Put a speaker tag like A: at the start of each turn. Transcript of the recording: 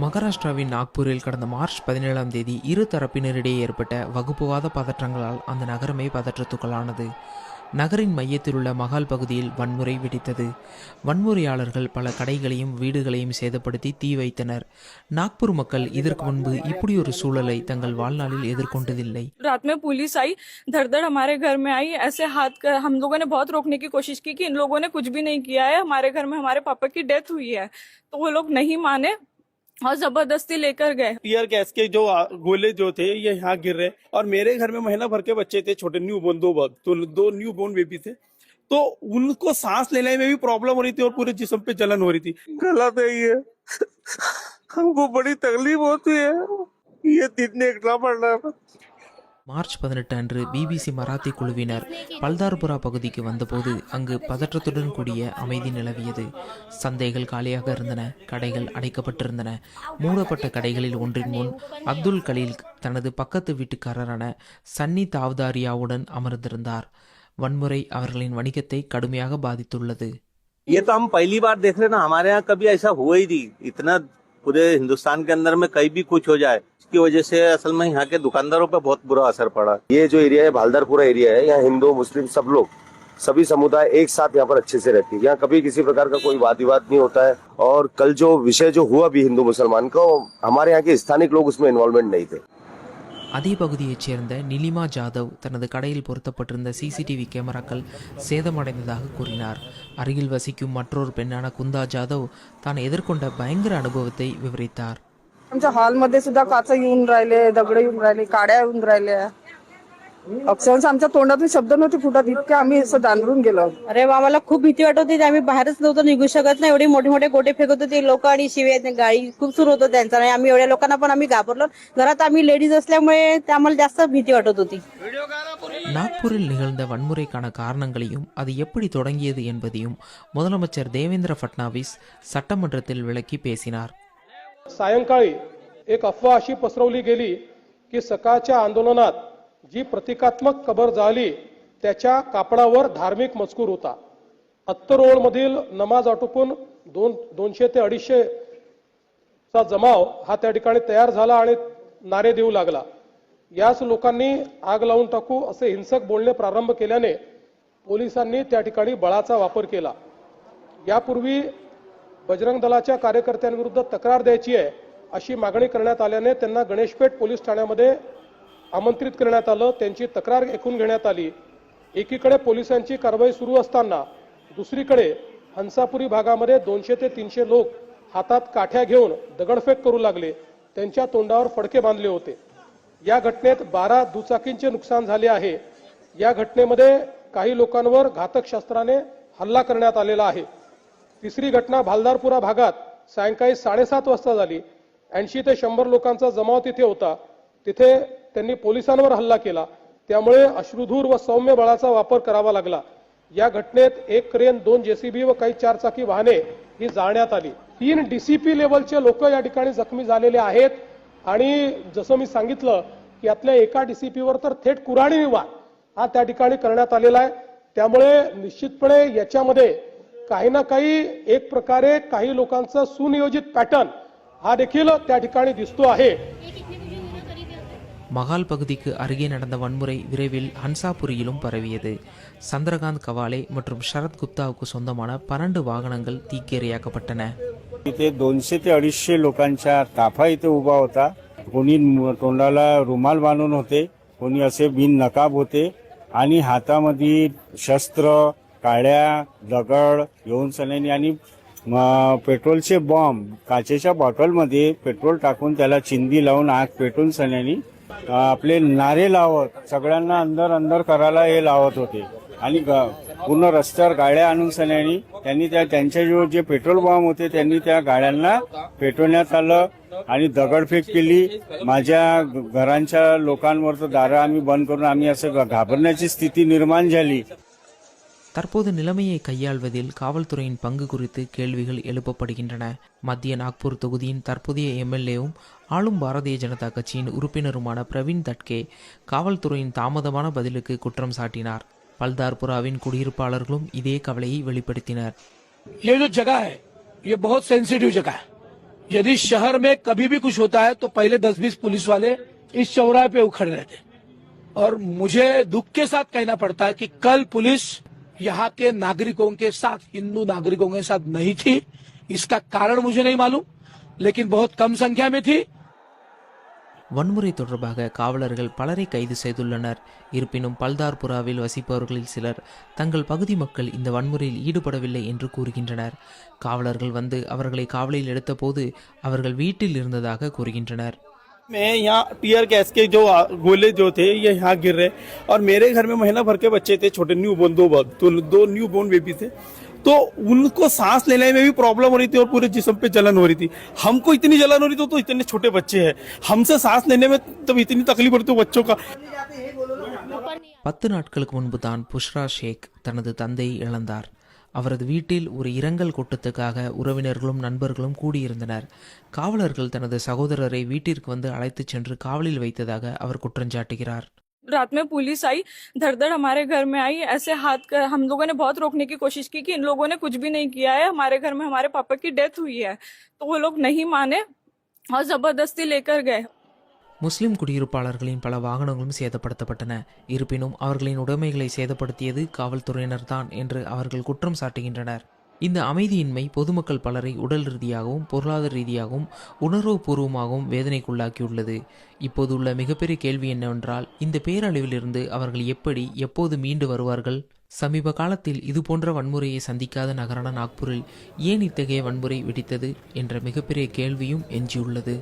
A: மகாராஷ்டிராவின் நாக்பூரில் கடந்த மார்ச் 17ஆம் தேதி இரு தரப்பினரிடையே ஏற்பட்ட வகுப்புவாத பதற்றங்களால் அந்த நகரமே பதற்றத்துக்குள்ளானது. நகரின் மையத்தில் உள்ள மகால் பகுதியில் வன்முறை வெடித்தது. வன்முறையாளர்கள் பல கடைகளையும் வீடுகளையும் சேதப்படுத்தி தீ வைத்தனர். நாக்பூர் மக்கள் இதற்கு முன்பு இப்படி ஒரு சூழலை தங்கள் வாழ்நாளில் எதிர்கொண்டதில்லை.
B: रात में पुलिस आई, धड़-धड़ हमारे घर में आई, ऐसे हाथ कर हम लोगों ने बहुत रोकने की कोशिश की कि इन लोगों ने कुछ भी नहीं किया है, हमारे घर में हमारे पापा की डेथ हुई है, तो वो लोग नहीं माने और जबरदस्ती लेकर गए।
C: टीयर गैस के जो गोले जो थे ये यहाँ गिर रहे और मेरे घर में महीना भर के बच्चे थे, छोटे न्यू बोर्न दो न्यू बोर्न बेबी थे, तो उनको सांस लेने में भी प्रॉब्लम हो रही थी और पूरे जिस्म पे जलन हो रही थी। गलत है ये, हमको बड़ी तकलीफ होती है, ये दिन देखना पड़ रहा है।
A: மார்ச் 18 அன்று பிபிசி மராத்தி குழுவினர் பல்தார்புரா பகுதிக்கு வந்தபோது அங்கு பதற்றத்துடன் கூடிய அமைதி நிலவியது. சந்தைகள் காலியாக இருந்தன, கடைகள் அடைக்கப்பட்டிருந்தன. மூடப்பட்ட கடைகளில் ஒன்றின் முன் அப்துல் கலீல் தனது பக்கத்து வீட்டுக்காரரான சன்னி தாவ்தாரியாவுடன் அமர்ந்திருந்தார். வன்முறை அவர்களின் வணிகத்தை கடுமையாக பாதித்துள்ளது.
D: ये तो हम पहली बार देख रहे ना, हमारे यहाँ कभी ऐसा हुआ ही नहीं। इतना पूरे हिंदुस्तान के अंदर में कहीं भी कुछ हो जाए, इसकी वजह से असल में यहाँ के दुकानदारों पे बहुत बुरा असर पड़ा।
E: ये जो एरिया है भालदारपुरा एरिया है, यहाँ हिंदू मुस्लिम सब लोग सभी समुदाय एक साथ यहाँ पर अच्छे से रहती है। यहाँ कभी किसी प्रकार का कोई वाद विवाद नहीं होता है। और कल जो विषय जो हुआ भी हिंदू मुसलमान का, हमारे यहाँ के स्थानिक लोग उसमें इन्वॉल्वमेंट नहीं थे।
A: அதே பகுதியைச் சேர்ந்த நிலிமா ஜாதவ் தனது கடையில் பொருத்தப்பட்டிருந்த சிசிடிவி கேமராக்கள் சேதமடைந்ததாக கூறினார். அருகில் வசிக்கும் மற்றொரு பெண்ணான குந்தா ஜாதவ் தான் எதிர்கொண்ட பயங்கர அனுபவத்தை விவரித்தார்.
F: आमच्या हॉलमध्ये सुद्धा काचा येऊन राहिले, दगड येऊन राहिले, काड्या येऊन राहिल्या. अक्षरशः आमच्या तोंडातून शब्द नव्हते फुटत, इतके आम्ही असं दानरून गेलो.
G: अरे आम्हाला खूप भीती वाटत होती, आम्ही बाहेरच नव्हतो निघू शकत नाही. एवढे मोठे मोठे गोटे फेकत होते लोक आणि शिव्या गाडी खूप सुरू होतं त्यांचा. आणि आम्ही एवढ्या लोकांना पण आम्ही घाबरलो. घरात आम्ही लेडीज असल्यामुळे आम्हाला जास्त भीती वाटत होती.
A: நாக்பூரில் நிகழ்ந்த வன்முறைக்கான காரணங்களையும் அது எப்படி தொடங்கியது என்பதையும் முதலமைச்சர் தேவேந்திர फडणवीस சட்டமன்றத்தில் விளக்கி பேசினார்.
H: सायंकाळी एक अफवा अशी पसरवली गेली की सकाळच्या आंदोलनात जी प्रतिकात्मक कबर झाली त्याच्या कापडावर धार्मिक मजकूर होता. अत्तरोळ मधील नमाज आटोपून 200 ते 250 चा जमाव हा त्या ठिकाणी तयार झाला आणि नारे देऊ लागला. याच लोकांनी आग लावून टाकू असे हिंसक बोलणे प्रारंभ केल्याने पोलिसांनी त्या ठिकाणी बळाचा वापर केला. यापूर्वी बजरंग दलाच्या कार्यकर्त्यांविरुद्ध तक्रार द्यायची आहे अशी मागणी करण्यात आल्याने त्यांना गणेशपेठ पोलीस ठाण्यामध्ये आमंत्रित करण्यात आलं. त्यांची तक्रार ऐकून घेण्यात आली. एकीकडे पोलिसांची कारवाई सुरू असताना दुसरीकडे हंसापुरी भागामध्ये 200 ते 300 लोक हातात काठ्या घेऊन दगडफेक करू लागले. त्यांच्या तोंडावर फडके बांधले होते. या घटनेत 12 दुचाकींचे नुकसान झाले आहे. या घटनेमध्ये काही लोकांवर घातक शस्त्राने हल्ला करण्यात आलेला आहे. तिसरी घटना भालदारपुरा भागात सायंकाळी 7:30 वाजता झाली. 80 ते 100 लोकांचा जमाव तिथे होता. तिथे त्यांनी पोलिसांवर हल्ला केला. त्यामुळे अश्रुधूर व सौम्य बळाचा वापर करावा लागला. या घटनेत एक क्रेन, 2 जेसीबी व काही 4 चाकी वाहने ही जाळण्यात आली. 3 डीसीपी लेवलचे लोक या ठिकाणी जखमी झालेले आहेत. आणि जसं मी सांगितलं की यातल्या एका डीसीपीवर तर थेट कुऱ्हाडी वार हा त्या ठिकाणी करण्यात आलेला आहे. त्यामुळे निश्चितपणे याच्यामध्ये काही ना काही एक प्रकारे काही लोकांचा सुनियोजित पॅटर्न हा देखील त्या ठिकाणी दिसतो आहे.
A: மகால் பகுதிக்கு அருகே நடந்த வன்முறை விரைவில் ஹன்சாபுரியிலும் பரவியது. சந்திரகாந்த் கவாலே மற்றும் சரத் குப்தாவுக்கு சொந்தமான 12 வாகனங்கள் தீக்கிரையாக்கப்பட்டன.
I: इथे 200 ते 250 लोकांचा ताफा इथे उभा होता. कोणी तोंडाला रुमाल बांधून होते, कोणी असे बिन नकाब होते आणि हातामध्ये शस्त्र, काड्या, दगड घेऊन सन्यानी आणि पेट्रोलचे बॉम्ब काचेच्या बॉटलमध्ये पेट्रोल टाकून त्याला चिंदी लावून आग पेटून सन्यानी आपले नारे लावत सगळ्यांना अंदर अंदर करायला हे लावत होते. आणि पूर्ण रस्त्यावर गाड्या आणून सन्यानी त्यांनी त्यांच्या जे पेट्रोल बॉम्ब होते त्यांनी त्या गाड्यांना पेटवण्यात आलं आणि दगडफेक केली. माझ्या घरांच्या लोकांवर तर दारं आम्ही बंद करून आम्ही असं घाबरण्याची स्थिती निर्माण झाली.
A: தற்போது நிலைமையை கையாள்வதில் காவல்துறையின் பங்கு குறித்து கேள்விகள் எழுப்பப்படுகின்றன. மத்திய நாக்பூர் தொகுதியின் தற்போதைய எம்எல்ஏவும் ஆளும் பாரதிய ஜனதா கட்சியின் உறுப்பினருமான பிரவீன் தட்கே காவல்துறையின் தாமதமான பதிலுக்கு குற்றம் சாட்டினார். பல்தார்புராவின் குடியிருப்பாளர்களும் இதே கவலையை வெளிப்படுத்தினர்.
J: ये जो जगह है ये बहुत सेंसिटिव जगह है. यदि शहर में कभी भी कुछ होता है तो पहले 10-20 पुलिस वाले इस चौराहे पे खड़े रहते, और मुझे दुख के साथ कहना पड़ता है कि कल पुलिस यहाँ के नागरिकों के साथ, हिंदू नागरिकों के साथ नहीं थी। इसका कारण मुझे नहीं मालूम, लेकिन बहुत कम संख्या में थी।
A: வன்முறை தொடர்பாக காவலர்கள் பலரை கைது செய்துள்ளனர். இருப்பினும் பல்தார்புராவில் வசிப்பவர்களில் சிலர் தங்கள் பகுதி மக்கள் இந்த வன்முறையில் ஈடுபடவில்லை என்று கூறுகின்றனர். காவலர்கள் வந்து அவர்களை காவலில் எடுத்தபோது அவர்கள் வீட்டில் இருந்ததாக கூறுகின்றனர்.
C: मैं यहाँ टीयर गैस के जो गोले जो थे ये यहाँ गिर रहे, और मेरे घर में महीना भर के बच्चे थे, छोटे न्यू बोर्न, दो न्यू बोर्न बेबी थे, तो उनको सांस लेने में भी प्रॉब्लम हो रही थी और पूरे जिस्म पे जलन हो रही थी। हमको इतनी जलन हो रही थी, तो इतने छोटे बच्चे हैं, हमसे सांस लेने में तब इतनी तकलीफ होती है बच्चों का।
A: 10 நாட்களுக்கு முன்பு தான் புஷ்ரா ஷேக் தனது தந்தையை இழந்தார். அவரது வீட்டில் ஒரு இரங்கல் கூட்டத்துக்காக உறவினர்களும் நண்பர்களும் கூடியிருந்தனர். காவலர்கள் தனது சகோதரரை வீட்டிற்கு வந்து அழைத்துச் சென்று காவலில் வைத்ததாக அவர் குற்றஞ்சாட்டுகிறார்.
B: रात में पुलिस आई, धड़ धड़ हमारे घर में आई, ऐसे हाथ कर, हम लोगों ने बहुत रोकने की कोशिश की कि इन लोगों ने कुछ भी नहीं किया है, हमारे घर में हमारे पापा की डेथ हुई है, तो वो लोग नहीं माने और जबरदस्ती लेकर गए.
A: முஸ்லிம் குடியிருப்பாளர்களின் பல வாகனங்களும் சேதப்படுத்தப்பட்டன. இருப்பினும் அவர்களின் உடைமைகளை சேதப்படுத்தியது காவல்துறையினர் தான் என்று அவர்கள் குற்றம் சாட்டுகின்றனர். இந்த அமைதியின்மை பொதுமக்கள் பலரை உடல் ரீதியாகவும் பொருளாதார ரீதியாகவும் உணர்வுபூர்வமாகவும் வேதனைக்குள்ளாக்கியுள்ளது. இப்போது உள்ள மிகப்பெரிய கேள்வி என்னவென்றால், இந்த பேரழிவிலிருந்து அவர்கள் எப்படி எப்போது மீண்டு வருவார்கள்? சமீப காலத்தில் இதுபோன்ற வன்முறையை சந்திக்காத நகரான நாக்பூரில் ஏன் இத்தகைய வன்முறை வெடித்தது என்ற மிகப்பெரிய கேள்வியும் எஞ்சியுள்ளது.